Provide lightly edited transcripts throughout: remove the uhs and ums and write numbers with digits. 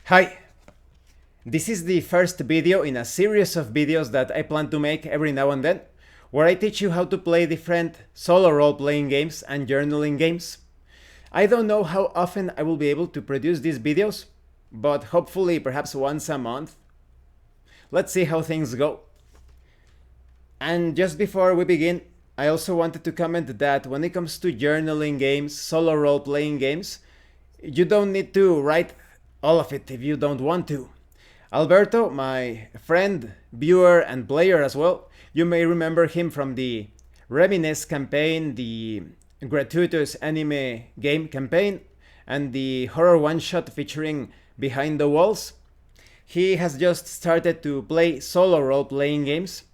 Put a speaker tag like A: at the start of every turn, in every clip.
A: Hi! This is the first video in a series of videos that I plan to make every now and then, where I teach you how to play different solo role-playing games and journaling games. I don't know how often I will be able to produce these videos, but hopefully perhaps once a month. Let's see how things go. And just before we begin, I also wanted to comment that when it comes to journaling games, solo role-playing games, you don't need to write all of it if you don't want to. Alberto, my friend, viewer, and player as well, you may remember him from the Reminisce campaign, the gratuitous anime game campaign, and the horror one-shot featuring Behind the Walls. He has just started to play solo role-playing games,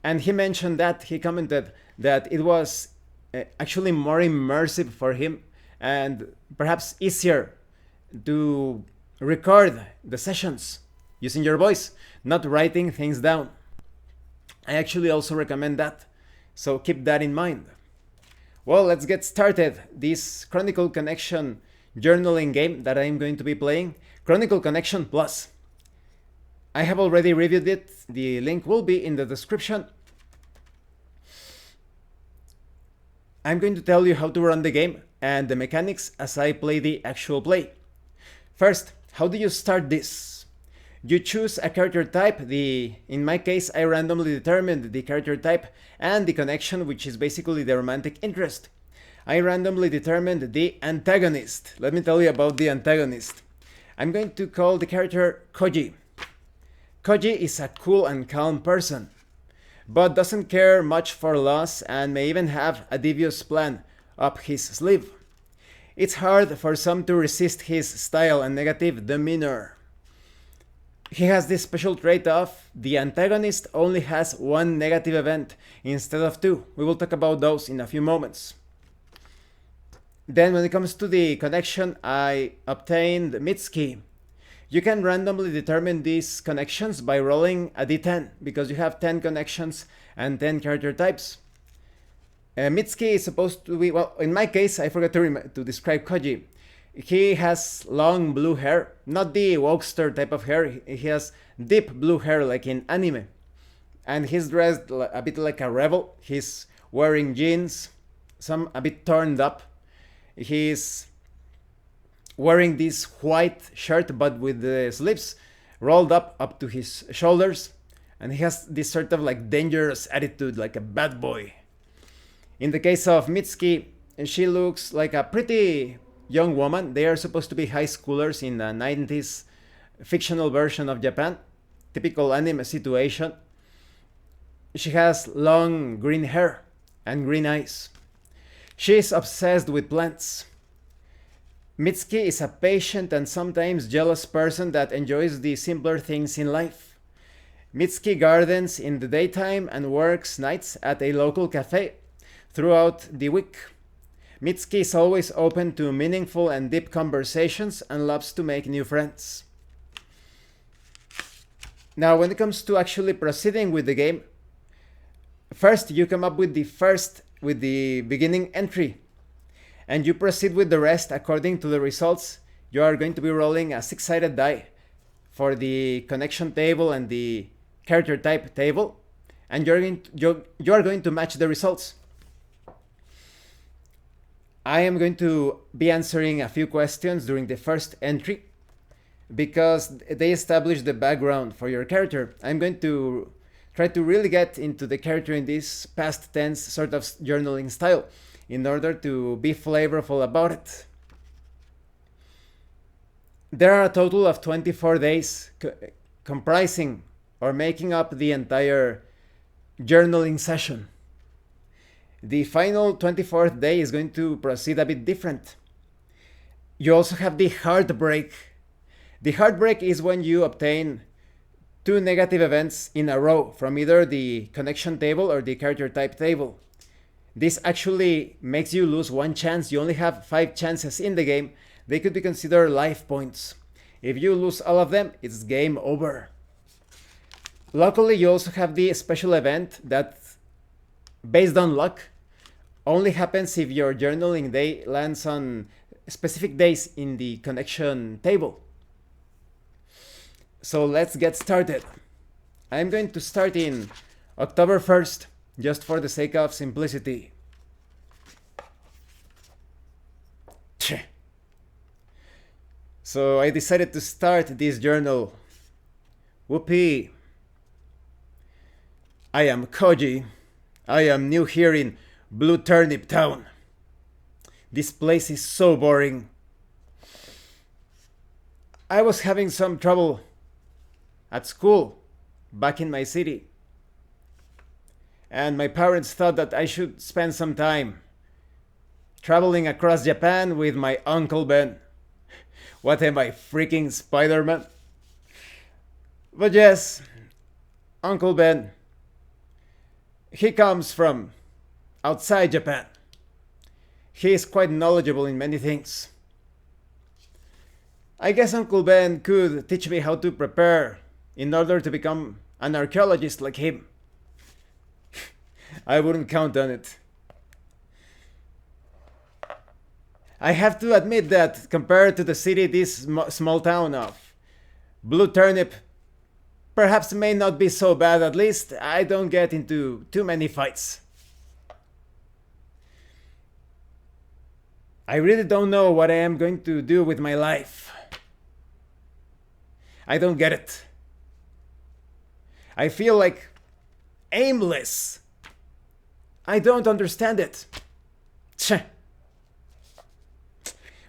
A: and he mentioned that, he commented that it was actually more immersive for him and perhaps easier to record the sessions using your voice, not writing things down. I actually also recommend that, so keep that in mind. Well, let's get started. This Chronicle Connection journaling game that I'm going to be playing, Chronicle Connection Plus. I have already reviewed it, the link will be in the description. I'm going to tell you how to run the game and the mechanics as I play the actual play. First, how do you start this? You choose a character type. In my case, I randomly determined the character type and the connection, which is basically the romantic interest. I randomly determined the antagonist. Let me tell you about the antagonist. I'm going to call the character Koji. Koji is a cool and calm person, but doesn't care much for loss and may even have a devious plan up his sleeve. It's hard for some to resist his style and negative demeanor. He has this special trait of the antagonist only has one negative event instead of two. We will talk about those in a few moments. Then when it comes to the connection, I obtained Mitsuki. You can randomly determine these connections by rolling a d10 because you have 10 connections and 10 character types. Mitsuki is supposed to be, well, in my case, I forgot to describe Koji. He has long blue hair, not the wokester type of hair. He has deep blue hair like in anime. And he's dressed a bit like a rebel. He's wearing jeans, some a bit turned up. He's wearing this white shirt but with the sleeves rolled up to his shoulders. And he has this sort of like dangerous attitude, like a bad boy. In the case of Mitsuki, she looks like a pretty young woman. They are supposed to be high schoolers in the 90s fictional version of Japan. Typical anime situation. She has long green hair and green eyes. She is obsessed with plants. Mitsuki is a patient and sometimes jealous person that enjoys the simpler things in life. Mitsuki gardens in the daytime and works nights at a local cafe throughout the week. Mitsuki is always open to meaningful and deep conversations and loves to make new friends. Now, when it comes to actually proceeding with the game, first you come up with the beginning entry, and you proceed with the rest according to the results. You are going to be rolling a 6-sided die for the connection table and the character type table, and you are going to match the results. I am going to be answering a few questions during the first entry because they establish the background for your character. I'm going to try to really get into the character in this past tense sort of journaling style in order to be flavorful about it. There are a total of 24 days comprising or making up the entire journaling session. The final 24th day is going to proceed a bit different. You also have the heartbreak. The heartbreak is when you obtain 2 negative events in a row from either the connection table or the character type table. This actually makes you lose 1 chance. You only have 5 chances in the game. They could be considered life points. If you lose all of them, it's game over. Luckily, you also have the special event that, based on luck, only happens if your journaling day lands on specific days in the connection table. So let's get started. I'm going to start in October 1st, just for the sake of simplicity. So I decided to start this journal. Whoopee! I am Koji. I am new here in Blue Turnip Town. This place is so boring. I was having some trouble at school back in my city. And my parents thought that I should spend some time traveling across Japan with my Uncle Ben. What am I, freaking Spider-Man? But yes, Uncle Ben, he comes from outside Japan. He is quite knowledgeable in many things. I guess Uncle Ben could teach me how to prepare in order to become an archaeologist like him. I wouldn't count on it. I have to admit that compared to the city, this small town of Blue Turnip perhaps may not be so bad. At least I don't get into too many fights. I really don't know what I am going to do with my life. I don't get it. I feel like aimless. I don't understand it. Tch.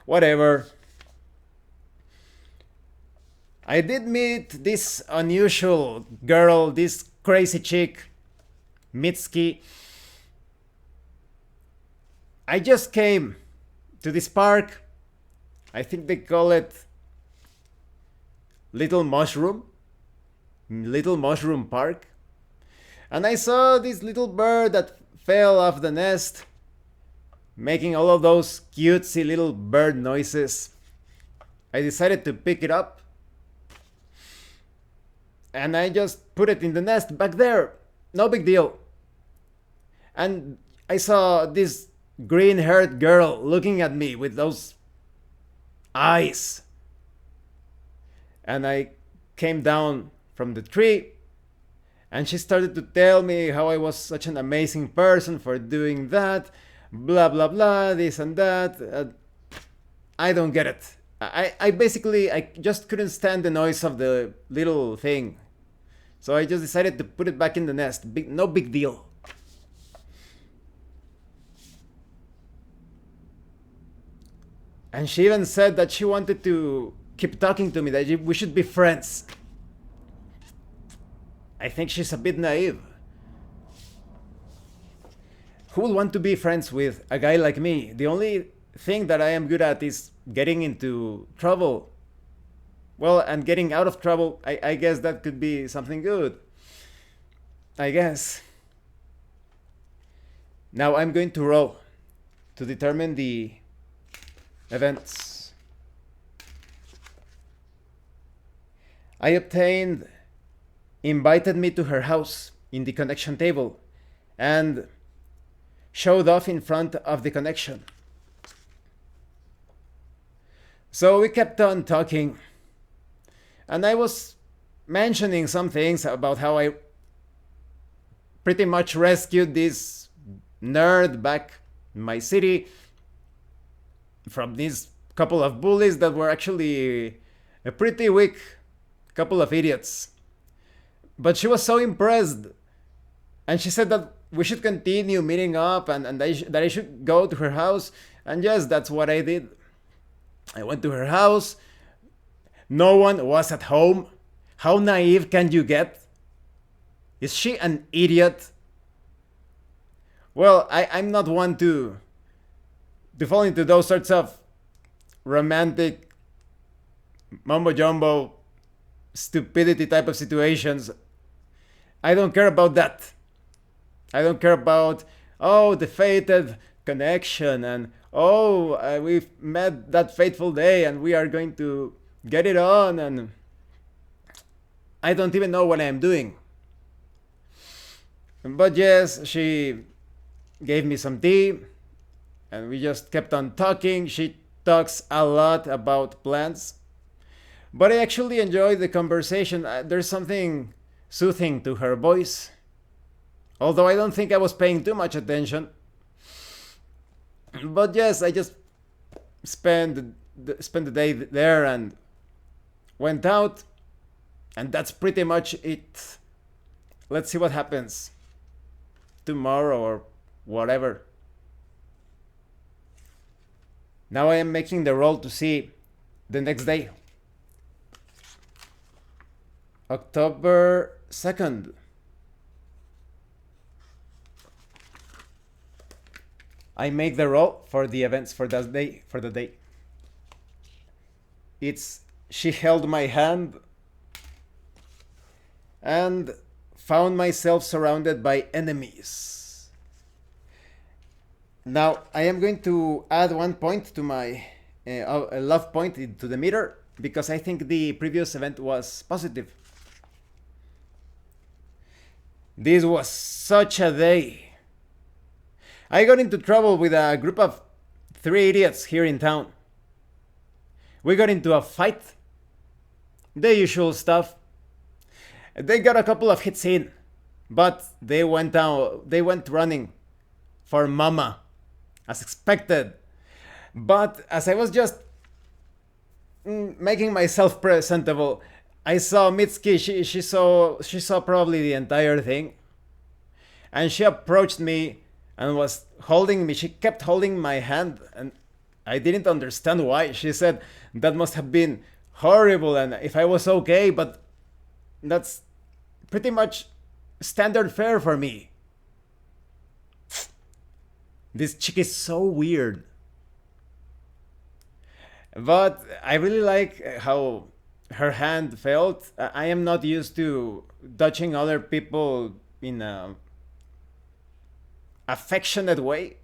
A: Whatever. I did meet this unusual girl, this crazy chick, Mitsuki. I just came to this park. I think they call it Little Mushroom Park. And I saw this little bird that fell off the nest, making all of those cutesy little bird noises. I decided to pick it up. And I just put it in the nest back there. No big deal. And I saw this green-haired girl looking at me with those eyes. And I came down from the tree. And she started to tell me how I was such an amazing person for doing that. Blah, blah, blah, this and that. I don't get it. I basically just couldn't stand the noise of the little thing. So I just decided to put it back in the nest. No big deal. And she even said that she wanted to keep talking to me, that we should be friends. I think she's a bit naive. Who would want to be friends with a guy like me? The only thing that I am good at is getting into trouble. Well, and getting out of trouble, I guess that could be something good. I guess. Now I'm going to roll to determine the events. I obtained invited me to her house in the connection table and showed off in front of the connection. So we kept on talking. And I was mentioning some things about how I pretty much rescued this nerd back in my city from these couple of bullies that were actually a pretty weak couple of idiots. But she was so impressed. And she said that we should continue meeting up and that I should go to her house. And yes, that's what I did. I went to her house. No one was at home. How naive can you get? Is she an idiot? Well, I'm not one to fall into those sorts of romantic mumbo-jumbo stupidity type of situations. I don't care about that. I don't care about, oh, the fated connection and, oh, we've met that fateful day and we are going to get it on, and I don't even know what I'm doing. But yes, she gave me some tea and we just kept on talking. She talks a lot about plants. But I actually enjoyed the conversation. There's something soothing to her voice. Although I don't think I was paying too much attention. But yes, I just spent the day there and went out. And that's pretty much it. Let's see what happens tomorrow or whatever. Now I am making the roll to see the next day. October 2nd. I make the roll for the events for that day, for the day. It's she held my hand and found myself surrounded by enemies. Now I am going to add 1 point to my love point to the meter because I think the previous event was positive. This was such a day. I got into trouble with a group of 3 idiots here in town. We got into a fight. The usual stuff. They got a couple of hits in, but they went running for Mama, as expected. But as I was just making myself presentable, I saw Mitsuki. She saw probably the entire thing, and she approached me and was holding me. She kept holding my hand, and I didn't understand why. She said that must have been horrible, and if I was okay, but that's pretty much standard fare for me. This chick is so weird. But I really like how her hand felt. I am not used to touching other people in a affectionate way.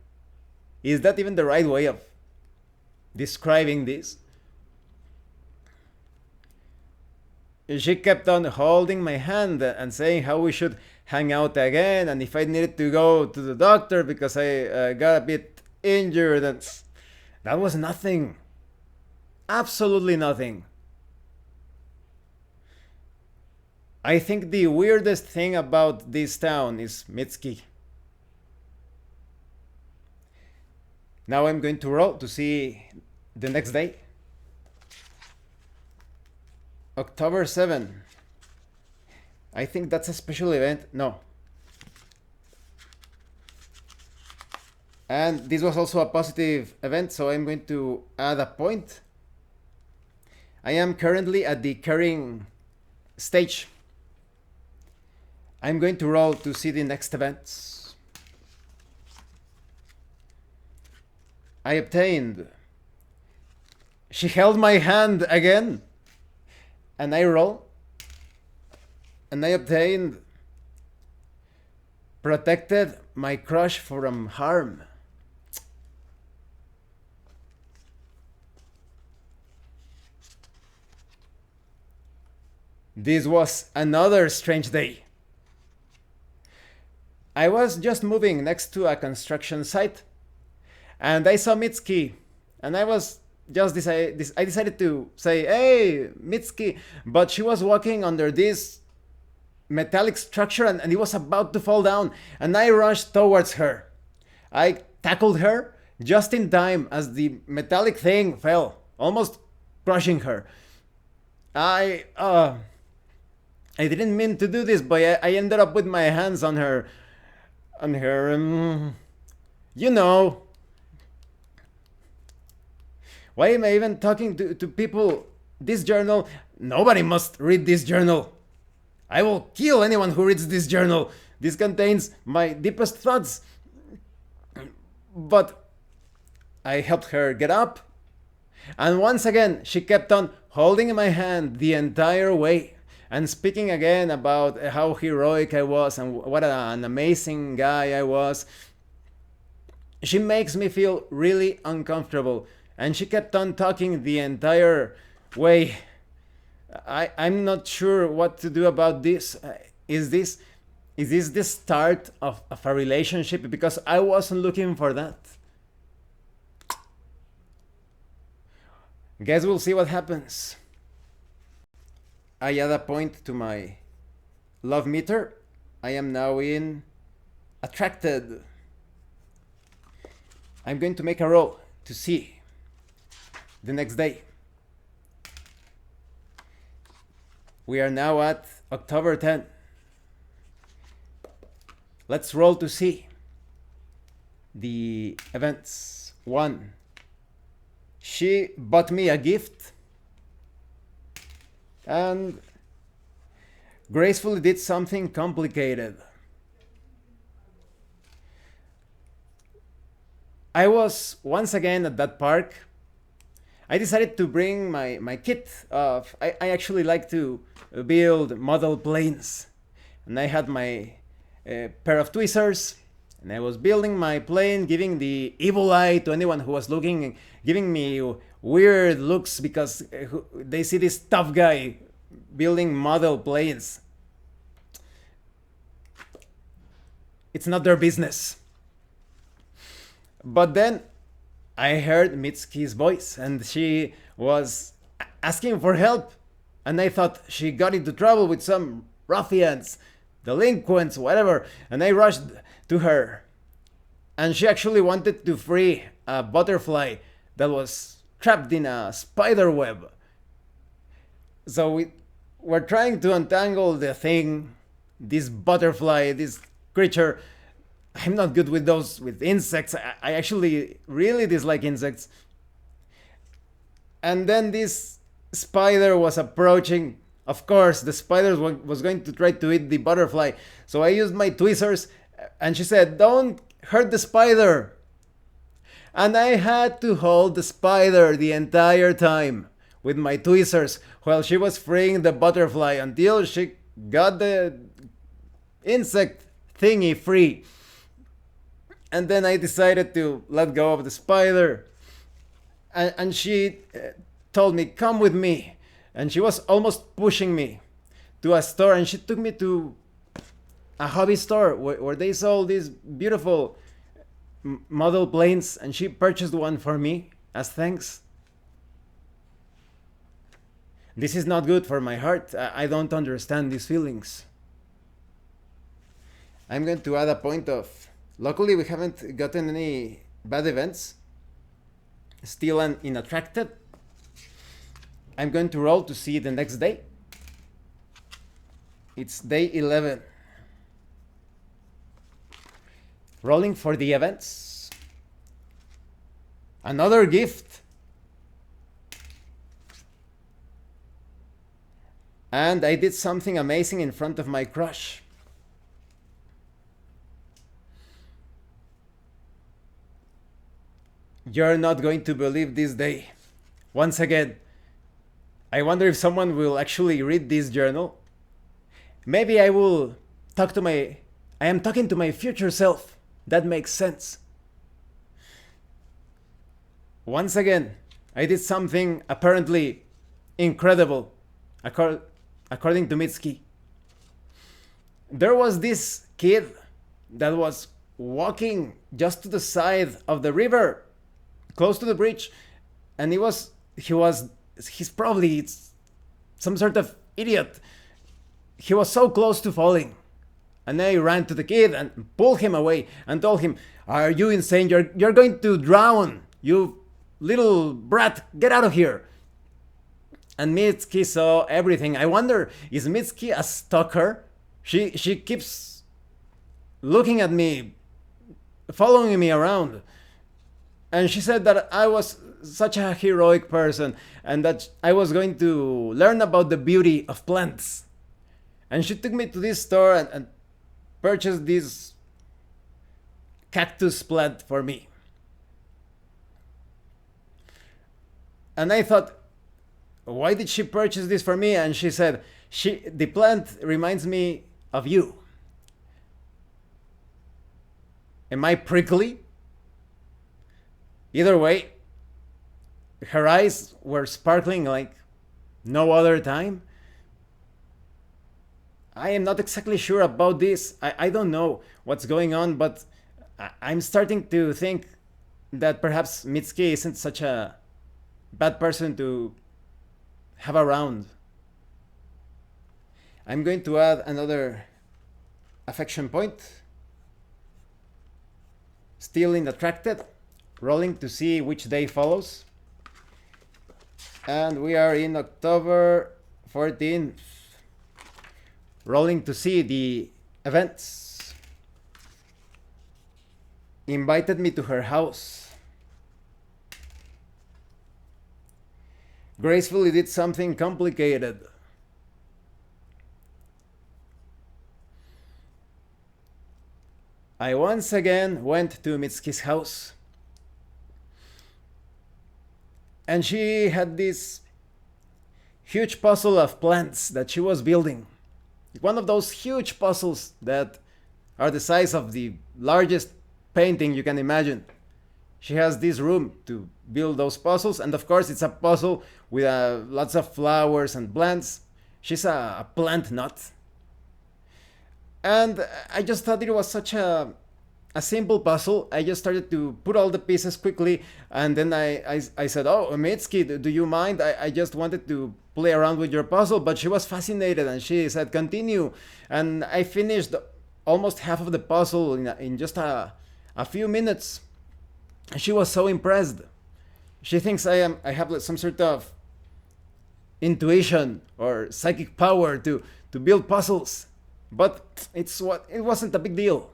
A: Is that even the right way of describing this? She kept on holding my hand and saying how we should hang out again, and if I needed to go to the doctor because I got a bit injured, and that was nothing. Absolutely nothing. I think the weirdest thing about this town is Mitsuki. Now I'm going to roll to see the next day. October 7. I think that's a special event. No. And this was also a positive event, so I'm going to add a point. I am currently at the caring stage. I'm going to roll to see the next events. I obtained. She held my hand again. And I roll. And I obtained. Protected my crush from harm. This was another strange day. I was just moving next to a construction site, and I saw Mitsuki, and I decided to say, "Hey, Mitsuki," but she was walking under this metallic structure, and it was about to fall down, and I rushed towards her. I tackled her just in time as the metallic thing fell, almost crushing her. I didn't mean to do this, but I ended up with my hands on her, you know. Why am I even talking to people? This journal, nobody must read this journal. I will kill anyone who reads this journal. This contains my deepest thoughts. But I helped her get up. And once again, she kept on holding my hand the entire way and speaking again about how heroic I was and what an amazing guy I was. She makes me feel really uncomfortable, and she kept on talking the entire way. I'm not sure what to do about this. Is this the start of a relationship? Because I wasn't looking for that. Guess we'll see what happens. I add a point to my love meter. I am now in attracted. I'm going to make a roll to see the next day. We are now at October 10. Let's roll to see the events. 1. She bought me a gift and gracefully did something complicated. I was once again at that park. I decided to bring my kit of... I actually like to build model planes. And I had my pair of tweezers. And I was building my plane, giving the evil eye to anyone who was looking, giving me weird looks because they see this tough guy building model planes. It's not their business. But then I heard Mitsuki's voice and she was asking for help. And I thought she got into trouble with some ruffians, delinquents, whatever. And I rushed to her. And she actually wanted to free a butterfly that was trapped in a spider web. So we were trying to untangle the thing, this butterfly, this creature. I'm not good with with insects. I actually really dislike insects. And then this spider was approaching. Of course, the spider was going to try to eat the butterfly. So I used my tweezers and she said, "Don't hurt the spider." And I had to hold the spider the entire time with my tweezers while she was freeing the butterfly until she got the insect thingy free. And then I decided to let go of the spider. And she told me, "Come with me." And she was almost pushing me to a store. And she took me to a hobby store where they sold these beautiful model planes. And she purchased one for me as thanks. This is not good for my heart. I don't understand these feelings. I'm going to add a point of... Luckily, we haven't gotten any bad events. Still in attracted. I'm going to roll to see the next day. It's day 11. Rolling for the events. Another gift. And I did something amazing in front of my crush. You're not going to believe this day. Once again, I wonder if someone will actually read this journal. Maybe I will talk to I am talking to my future self. That makes sense. Once again, I did something apparently incredible, according to Mitsuki. There was this kid that was walking just to the side of the river, close to the bridge, and he's probably some sort of idiot. He was so close to falling. And I ran to the kid and pulled him away and told him, "Are you insane? You're going to drown. You little brat, get out of here." And Mitsuki saw everything. I wonder, is Mitsuki a stalker? She keeps looking at me, following me around. And she said that I was such a heroic person and that I was going to learn about the beauty of plants. And she took me to this store and purchased this cactus plant for me. And I thought, why did she purchase this for me? And she said, the plant reminds me of you. Am I prickly? Either way, her eyes were sparkling like no other time. I am not exactly sure about this. I don't know what's going on, but I'm starting to think that perhaps Mitsuki isn't such a bad person to have around. I'm going to add another affection point. Still in attracted, rolling to see which day follows. And we are in October 14th. Rolling to see the events. Invited me to her house. Gracefully did something complicated. I once again went to Mitsuki's house. And she had this huge puzzle of plants that she was building. One of those huge puzzles that are the size of the largest painting you can imagine. She has this room to build those puzzles, and of course it's a puzzle with lots of flowers and plants. She's a plant nut. And I just thought it was such a simple puzzle. I just started to put all the pieces quickly, and then I said, "Oh, Mitsuki, do you mind? I just wanted to play around with your puzzle." But she was fascinated, and she said, "Continue." And I finished almost half of the puzzle in just a few minutes. She was so impressed. She thinks I have some sort of intuition or psychic power to build puzzles, but it wasn't a big deal.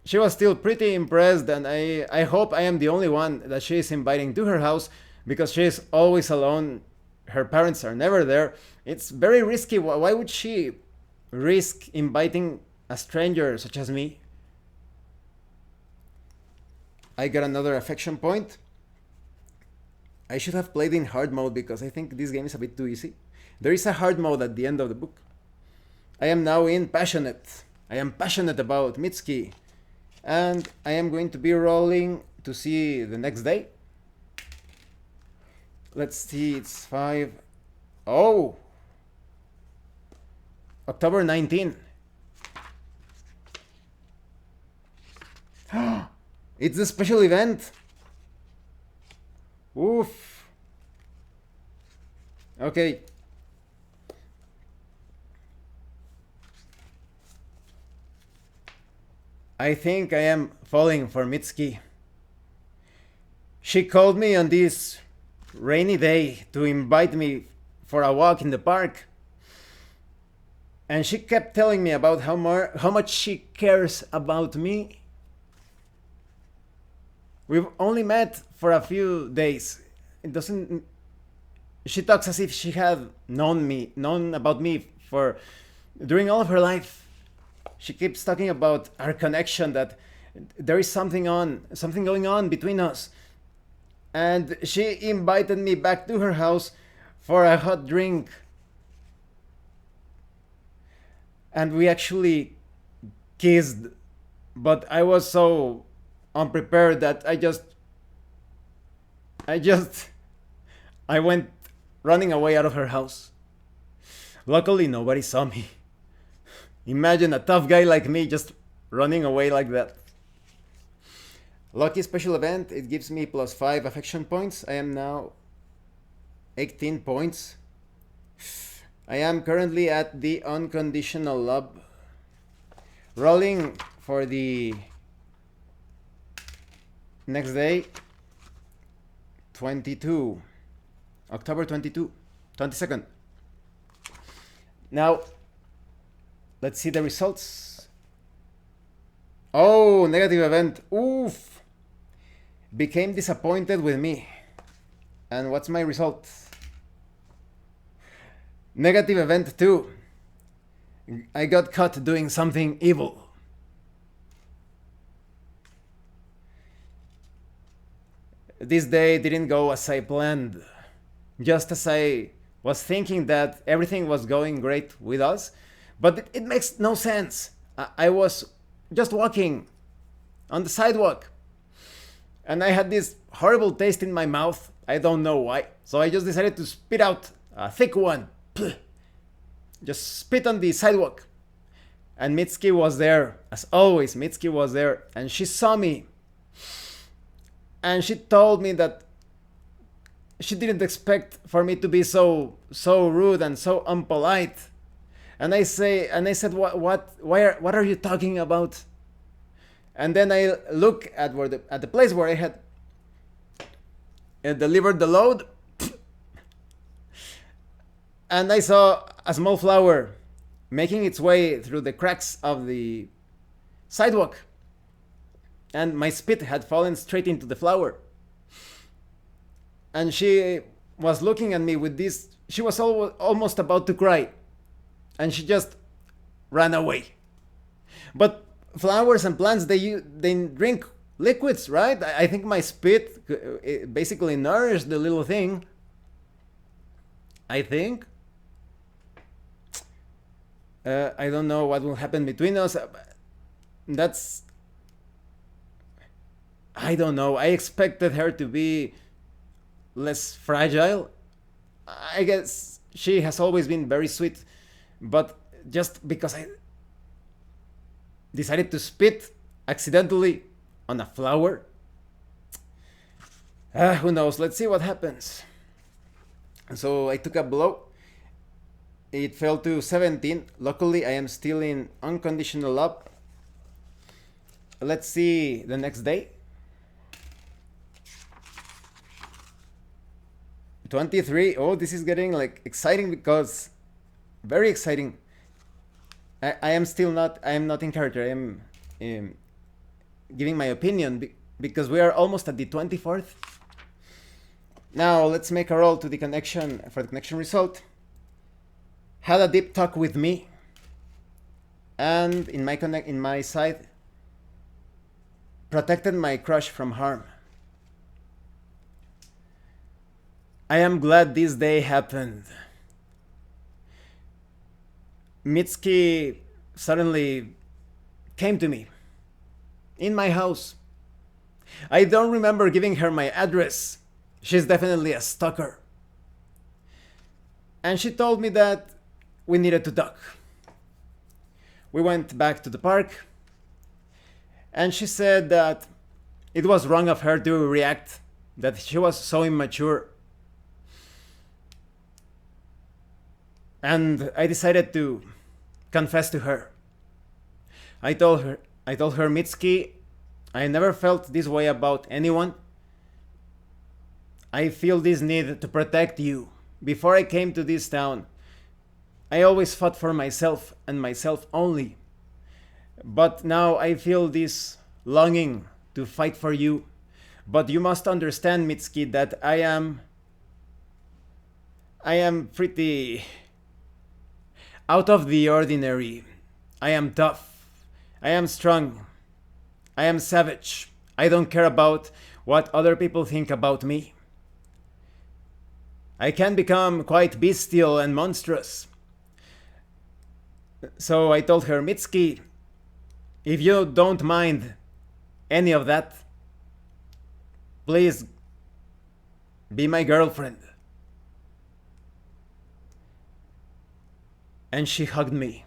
A: She was still pretty impressed, and I hope I am the only one that she is inviting to her house, because she is always alone. Her parents are never there. It's very risky. Why would she risk inviting a stranger such as me? I got another affection point. I should have played in hard mode because I think this game is a bit too easy. There is a hard mode at the end of the book. I am now in passionate. I am passionate about Mitsuki. And I am going to be rolling to see the next day. Let's see, it's 5. Oh! October 19. It's a special event. Oof. Okay. I think I am falling for Mitsuki. She called me on this rainy day to invite me for a walk in the park. And she kept telling me about how much she cares about me. We've only met for a few days. She talks as if she had known about me during all of her life. She keeps talking about our connection, that there is something going on between us. And she invited me back to her house for a hot drink. And we actually kissed, but I was so unprepared that I went running away out of her house. Luckily, nobody saw me. Imagine a tough guy like me just running away like that. Lucky special event, it gives me +5 affection points. I am now 18 points. I am currently at the unconditional love. Rolling for the next day, 22. October 22nd. Now, let's see the results. Oh, negative event. Oof. Became disappointed with me. And what's my result? Negative event 2. I got caught doing something evil. This day didn't go as I planned. Just as I was thinking that everything was going great with us. But it makes no sense. I was just walking on the sidewalk. And I had this horrible taste in my mouth. I don't know why. So I just decided to spit out a thick one. Just spit on the sidewalk. And Mitsuki was there. As always, Mitsuki was there. And she saw me. And she told me that she didn't expect for me to be so rude and so unpolite. And I said, what are you talking about? And then I look at the place where I had delivered the load, and I saw a small flower making its way through the cracks of the sidewalk, and my spit had fallen straight into the flower. And she was looking at me with this. She was almost about to cry, and she just ran away. But flowers and plants, they drink liquids, right? I think my spit basically nourished the little thing. I think. I don't know what will happen between us. That's... I don't know. I expected her to be less fragile. I guess she has always been very sweet, but just because I decided to spit accidentally on a flower, who knows? Let's see what happens. So I took a blow. It fell to 17. Luckily, I am still in unconditional love. Let's see the next day. 23. Oh, this is getting like exciting, because very exciting. I am not in character. I am giving my opinion because we are almost at the 24th. Now let's make a roll to the connection for the connection result. Had a deep talk with me, and in my side, protected my crush from harm. I am glad this day happened. Mitsuki suddenly came to me in my house. I don't remember giving her my address. She's definitely a stalker. And she told me that we needed to talk. We went back to the park, and she said that it was wrong of her to react, that she was so immature. And I decided to confess to her. I told her, Mitsuki, I never felt this way about anyone. I feel this need to protect you. Before I came to this town, I always fought for myself and myself only. But now I feel this longing to fight for you. But you must understand, Mitsuki, that I am pretty out of the ordinary. I am tough. I am strong. I am savage. I don't care about what other people think about me. I can become quite bestial and monstrous. So I told her, Mitsuki, if you don't mind any of that, please be my girlfriend. And she hugged me.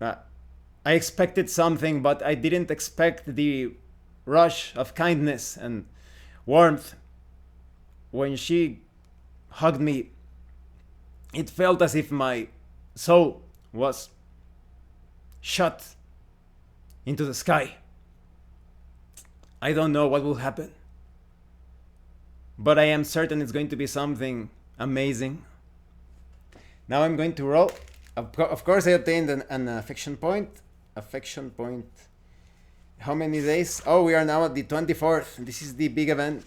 A: I expected something, but I didn't expect the rush of kindness and warmth. When she hugged me, it felt as if my soul was shot into the sky. I don't know what will happen, but I am certain it's going to be something amazing. Now I'm going to roll. Of course, I obtained an affection point. Affection point. How many days? Oh, we are now at the 24th. This is the big event.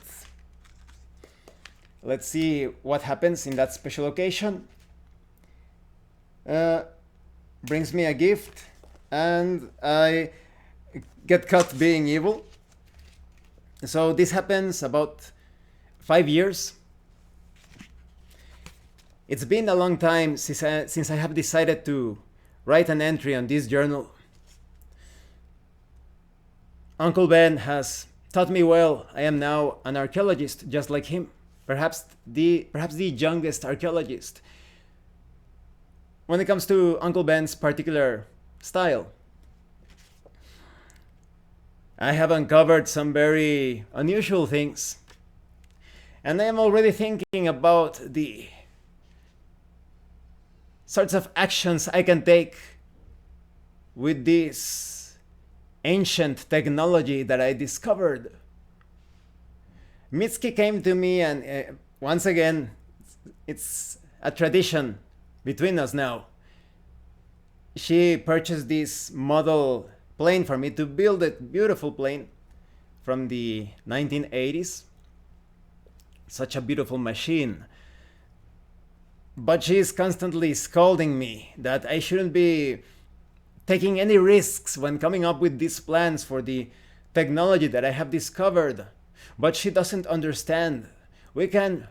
A: Let's see what happens in that special occasion. Brings me a gift, and I get caught being evil. So this happens about 5 years. It's been a long time since I have decided to write an entry on this journal. Uncle Ben has taught me well. I am now an archaeologist, just like him. Perhaps the youngest archaeologist. When it comes to Uncle Ben's particular style. I have uncovered some very unusual things. And I am already thinking about the sorts of actions I can take with this ancient technology that I discovered. Mitski came to me and once again, it's a tradition between us now. She purchased this model plane for me to build a beautiful plane from the 1980s. Such a beautiful machine. But she is constantly scolding me that I shouldn't be taking any risks when coming up with these plans for the technology that I have discovered. But she doesn't understand. We can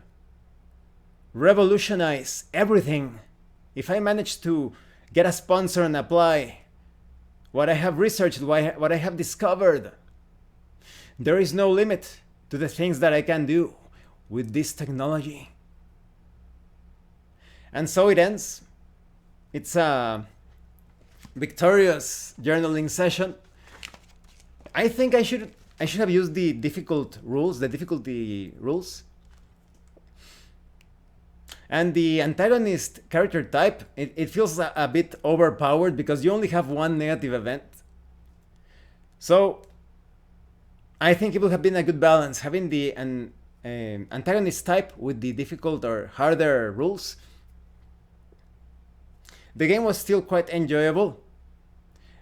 A: revolutionize everything if I manage to get a sponsor and apply what I have researched, what I have discovered. There is no limit to the things that I can do with this technology. And so it ends. It's a victorious journaling session. I think I should have used the difficulty rules. And the antagonist character type, it feels a bit overpowered because you only have one negative event. So I think it would have been a good balance having the antagonist type with the difficult or harder rules. The game was still quite enjoyable.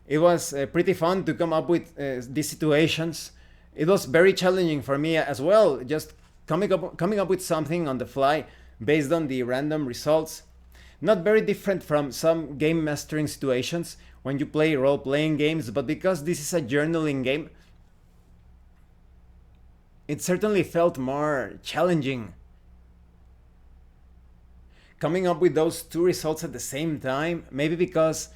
A: It was pretty fun to come up with these situations. It was very challenging for me as well, just coming up with something on the fly based on the random results. Not very different from some game mastering situations when you play role-playing games, but because this is a journaling game, it certainly felt more challenging. Coming up with those two results at the same time, maybe because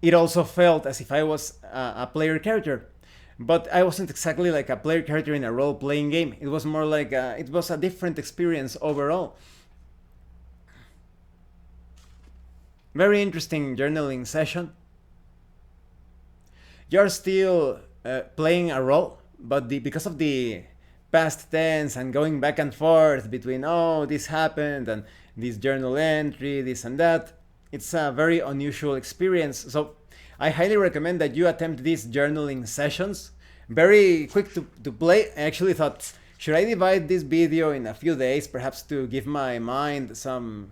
A: it also felt as if I was a player character. But I wasn't exactly like a player character in a role-playing game. It was more like it was a different experience overall. Very interesting journaling session. You're still playing a role, but because of the past tense and going back and forth between, oh, this happened and this journal entry, this and that, it's a very unusual experience. So I highly recommend that you attempt these journaling sessions. Very quick to play. I actually thought, should I divide this video in a few days, perhaps to give my mind some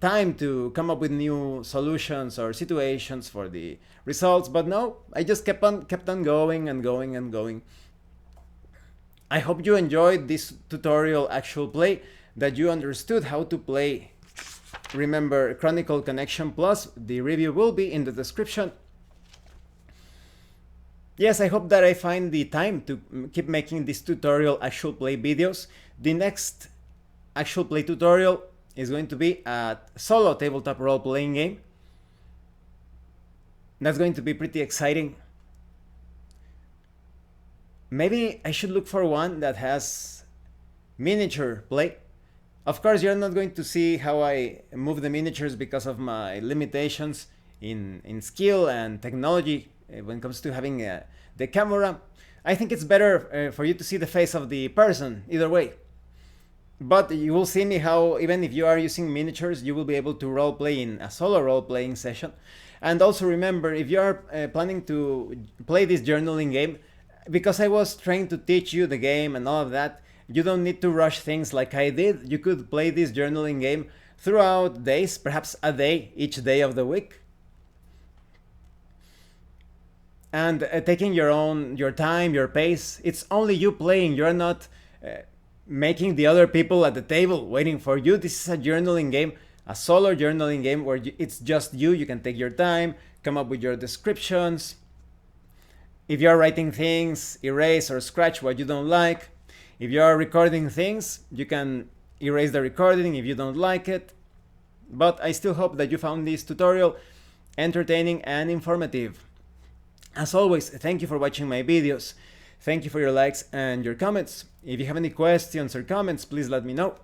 A: time to come up with new solutions or situations for the results? But no, I just kept on going and going and going. I hope you enjoyed this tutorial actual play, that you understood how to play. Remember, Chronicle Connection Plus, the review will be in the description. Yes, I hope that I find the time to keep making these tutorial actual play videos. The next actual play tutorial is going to be a solo tabletop role-playing game. That's going to be pretty exciting. Maybe I should look for one that has miniature play. Of course, you're not going to see how I move the miniatures because of my limitations in skill and technology when it comes to having the camera. I think it's better for you to see the face of the person, either way. But you will see me how, even if you are using miniatures, you will be able to roleplay in a solo role-playing session. And also remember, if you are planning to play this journaling game, because I was trying to teach you the game and all of that, you don't need to rush things like I did. You could play this journaling game throughout days, perhaps a day, each day of the week. And taking your time, your pace. It's only you playing. You're not making the other people at the table waiting for you. This is a journaling game, a solo journaling game where it's just you. You can take your time, come up with your descriptions. If you're writing things, erase or scratch what you don't like. If you are recording things, you can erase the recording if you don't like it. But I still hope that you found this tutorial entertaining and informative. As always, thank you for watching my videos. Thank you for your likes and your comments. If you have any questions or comments, please let me know.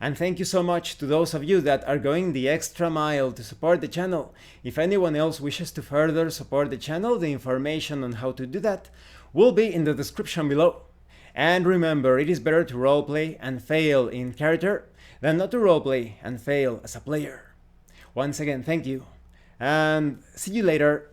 A: And thank you so much to those of you that are going the extra mile to support the channel. If anyone else wishes to further support the channel, the information on how to do that will be in the description below. And remember, it is better to roleplay and fail in character than not to roleplay and fail as a player. Once again, thank you, and see you later.